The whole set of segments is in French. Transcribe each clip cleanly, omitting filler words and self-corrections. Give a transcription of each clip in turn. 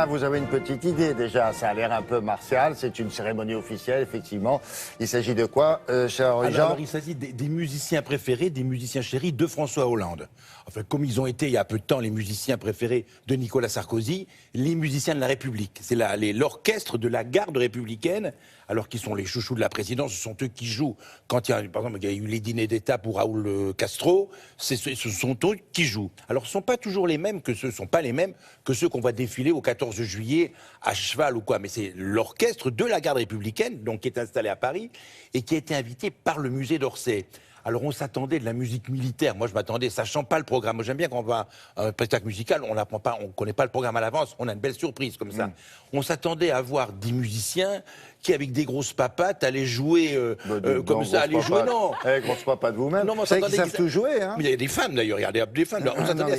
là, vous avez une petite idée déjà. Ça a l'air un peu martial. C'est une cérémonie officielle, effectivement. Il s'agit de quoi, cher Jean? Alors, il s'agit des musiciens préférés, des musiciens chéris de François Hollande. Enfin, comme ils ont été il y a peu de temps les musiciens préférés de Nicolas Sarkozy, les musiciens de la République. C'est l'orchestre de la garde républicaine, alors qu'ils sont les chouchous de la présidence. Ce sont eux qui jouent. Quand il y a, par exemple, il y a eu les dîners d'État pour Raoul Castro, ce sont eux qui jouent. Alors, ce ne sont pas toujours les mêmes que ceux, qu'on va défiler au 14 juillet à cheval ou quoi. Mais c'est l'orchestre de la garde républicaine, donc qui est installé à Paris et qui a été invité par le musée d'Orsay. Alors on s'attendait de la musique militaire. Moi je m'attendais, sachant pas le programme. Moi j'aime bien quand on va à un spectacle musical, on n'apprend pas, on connaît pas le programme à l'avance. On a une belle surprise comme ça. On s'attendait à voir des musiciens qui, avec des grosses papates, allaient jouer comme ça, allaient jouer. Non, grosses papates vous-même. Non, vous savez qu'ils savent tout jouer. Hein. Mais il y a des femmes d'ailleurs. Il y a des femmes.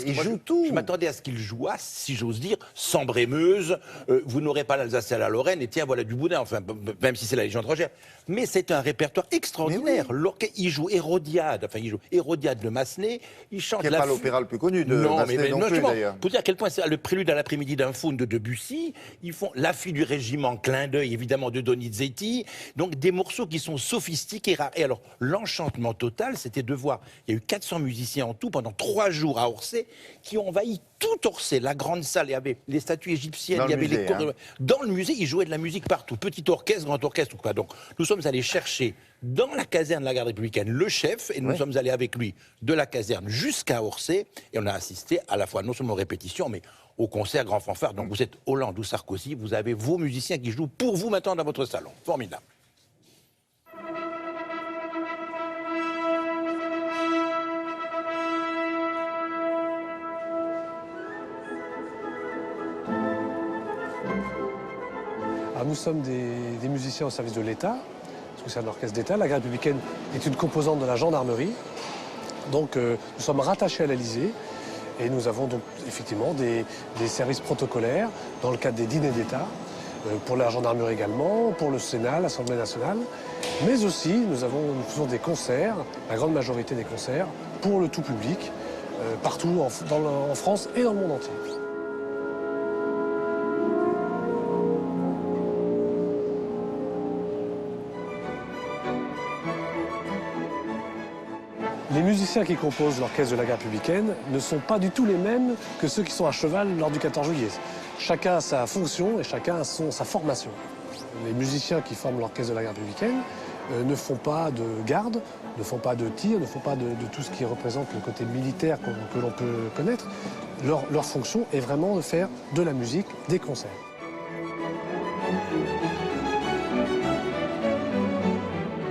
Ils jouent tout. Je m'attendais à ce qu'ils jouassent, si j'ose dire, sans brémeuse. Vous n'aurez pas l'Alsace et la Lorraine. Et tiens, voilà du boudin. Enfin, même si c'est la Légion étrangère. Mais c'est un répertoire extraordinaire. Oui. Il joue Hérodiade. Enfin, il joue Hérodiade de Massenet. Il chante. Qui n'est pas l'opéra le plus connu de Massenet non plus, d'ailleurs. Pour dire à quel point c'est le prélude à l'après-midi d'un faune de Debussy. Ils font La fille du régiment, clin d'œil évidemment de Donizetti. Donc des morceaux qui sont sophistiqués et rares. Et alors, l'enchantement total, c'était de voir. Il y a eu 400 musiciens en tout pendant 3 jours à Orsay qui ont envahi tout Orsay, la grande salle. Il y avait les statues égyptiennes, il y avait les cours. Dans le musée, ils jouaient de la musique partout. Petit orchestre, grand orchestre ou quoi. Donc, nous sommes allés chercher dans la caserne de la garde républicaine le chef et nous sommes allés avec lui de la caserne jusqu'à Orsay et on a assisté à la fois non seulement aux répétitions mais au concert grand fanfare. Donc vous êtes Hollande ou Sarkozy, vous avez vos musiciens qui jouent pour vous maintenant dans votre salon. Formidable. Alors nous sommes des musiciens au service de l'État, parce que c'est un orchestre d'État. La garde républicaine est une composante de la gendarmerie. Donc nous sommes rattachés à l'Élysée et nous avons donc effectivement des services protocolaires dans le cadre des dîners d'État, pour la gendarmerie également, pour le Sénat, l'Assemblée nationale. Mais aussi nous faisons des concerts, la grande majorité des concerts, pour le tout public, partout en France et dans le monde entier. Les musiciens qui composent l'orchestre de la garde républicaine ne sont pas du tout les mêmes que ceux qui sont à cheval lors du 14 juillet. Chacun a sa fonction et chacun a sa formation. Les musiciens qui forment l'orchestre de la garde républicaine ne font pas de garde, ne font pas de tir, ne font pas de tout ce qui représente le côté militaire que l'on peut connaître. Leur fonction est vraiment de faire de la musique, des concerts.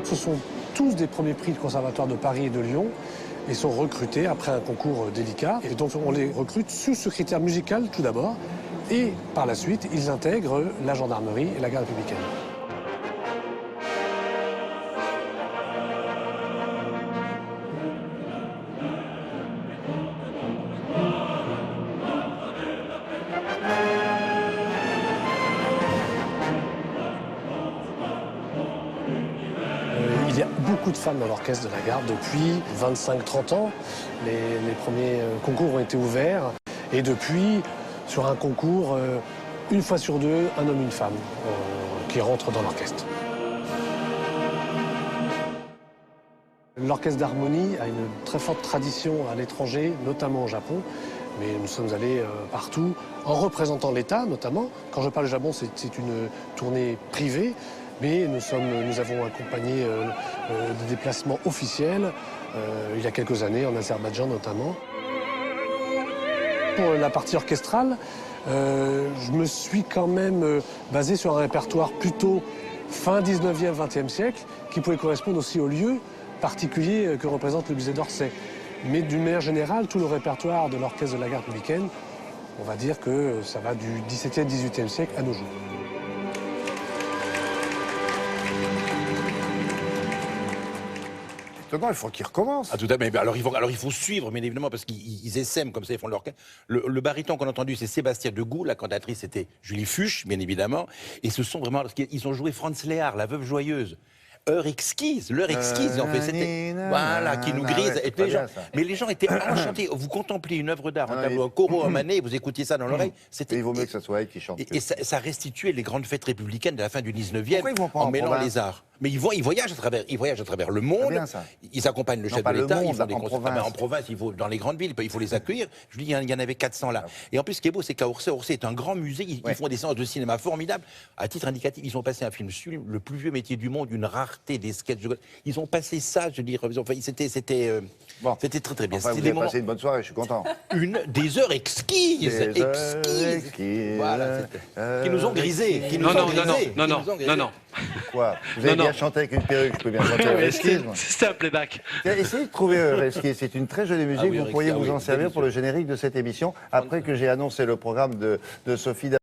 Ce sont tous des premiers prix du Conservatoire de Paris et de Lyon et sont recrutés après un concours délicat. Et donc on les recrute sous ce critère musical tout d'abord et par la suite ils intègrent la gendarmerie et la garde républicaine. Il y a beaucoup de femmes dans l'orchestre de la garde depuis 25-30 ans. Les premiers concours ont été ouverts. Et depuis, sur un concours, une fois sur deux, un homme et une femme qui rentrent dans l'orchestre. L'orchestre d'harmonie a une très forte tradition à l'étranger, notamment au Japon. Mais nous sommes allés partout, en représentant l'État notamment. Quand je parle du Japon, c'est une tournée privée. Mais nous avons accompagné des déplacements officiels il y a quelques années, en Azerbaïdjan notamment. Pour la partie orchestrale, je me suis quand même basé sur un répertoire plutôt fin 19e, 20e siècle, qui pouvait correspondre aussi au lieu particulier que représente le musée d'Orsay. Mais d'une manière générale, tout le répertoire de l'orchestre de la garde républicaine, on va dire que ça va du 17e, 18e siècle à nos jours. Il faut qu'ils recommencent. Ah, tout à fait. Alors il faut suivre, bien évidemment, parce qu'ils essaiment comme ça, ils font leur... Le baryton qu'on a entendu, c'est Sébastien Degout. La cantatrice, c'était Julie Fuchs, bien évidemment. Et ce sont vraiment... Ils ont joué Franz Léard, La Veuve Joyeuse. Heure exquise, l'heure exquise. En fait, c'était voilà qui nous grise. ouais, Et c'est pas les gens, bien, ça. mais les gens étaient enchantés. Vous contempliez une œuvre d'art, un tableau, un Corot, un Manet, vous écoutiez ça dans l'oreille. C'était. Il vaut mieux que ce soit elle qui chante. Et ça restituait les grandes fêtes républicaines de la fin du 19e Pourquoi ils vont pas en en mêlant province les arts. Mais ils voyagent à travers le monde. bien, ça. Ils accompagnent le Non, chef pas de le l'État. Ils monde, font des en concerts. province. En province, dans les grandes villes, il faut les accueillir. Je dis, il y en avait 400 là. Et en plus, ce qui est beau, c'est qu'à Orsay est un grand musée. Ils font des séances de cinéma formidables. À titre indicatif, ils ont passé un film sur le plus vieux métier du monde, une rareté des sketchs. Ils ont passé ça, je veux dire. Enfin, c'était Bon. très très bien. Enfin, vous C'était avez passé une bonne soirée, je suis content. des heures exquises, Des heures exquises. exquises. Voilà, qui nous ont grisés. Non. Quoi? Vous avez bien chanté avec une perruque, je peux bien chanter avec esquisse, moi. C'était un playback. Essayez de trouver Esquisse, c'est une très jolie musique, Ah oui, vous pourriez ah vous oui, en servir pour le générique de cette émission, après que j'ai annoncé le programme de Sophie